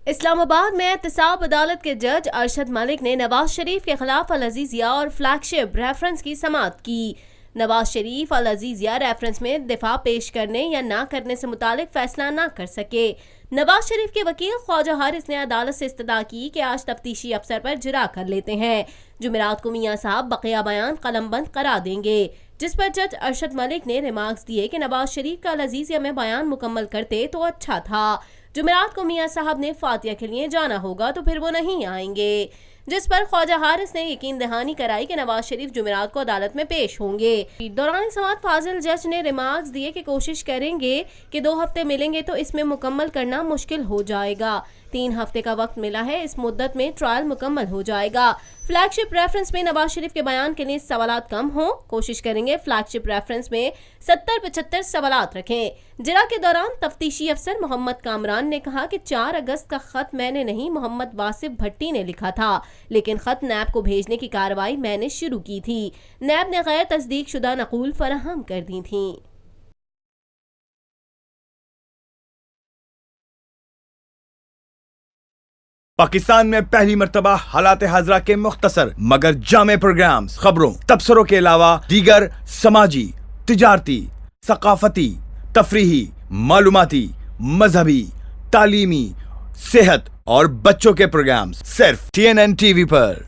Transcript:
اسلام آباد میں احتساب عدالت کے جج ارشد ملک نے نواز شریف کے خلاف العزیزیہ اور فلیگ شپ ریفرنس کی سماعت کی۔ نواز شریف العزیزیہ ریفرنس میں دفاع پیش کرنے یا نہ کرنے سے متعلق فیصلہ نہ کر سکے۔ نواز شریف کے وکیل خواجہ حارث نے عدالت سے استدعا کی کہ آج تفتیشی افسر پر جرا کر لیتے ہیں۔ جمعرات کو میاں صاحب بقیہ بیان قلم بند کرا دیں گے، جس پر جج ارشد ملک نے ریمارکس دیے کہ نواز شریف کا العزیزیہ میں بیان مکمل کرتے تو اچھا تھا۔ جمعرات کو میاں صاحب نے فاتحہ کے لیے جانا ہوگا تو پھر وہ نہیں آئیں گے، جس پر خواجہ حارث نے یقین دہانی کرائی کہ نواز شریف جمعرات کو عدالت میں پیش ہوں گے۔ دوران سماعت فاضل جج نے ریمارکس دیے کہ کوشش کریں گے کہ 2 ہفتے ملیں گے تو اس میں مکمل کرنا مشکل ہو جائے گا۔ 3 ہفتے کا وقت ملا ہے، اس مدت میں ٹرائل مکمل ہو جائے گا۔ فلیگ شپ ریفرنس میں نواز شریف کے بیان کے لیے سوالات کم ہوں، کوشش کریں گے فلیگ شپ ریفرنس میں 70-75 سوالات رکھیں۔ جرا کے دوران تفتیشی افسر محمد کامران نے کہا کہ 4 اگست کا خط میں نے نہیں، محمد واصف بھٹی نے لکھا تھا، لیکن خط نیب کو بھیجنے کی کارروائی میں نے شروع کی تھی۔ نیب نے غیر تصدیق شدہ نقول فراہم کر دی تھیں۔ پاکستان میں پہلی مرتبہ حالات حاضرہ کے مختصر مگر جامع پروگرامز، خبروں، تبصروں کے علاوہ دیگر سماجی، تجارتی، ثقافتی، تفریحی، معلوماتی، مذہبی، تعلیمی، صحت اور بچوں کے پروگرامز صرف TNN TV پر۔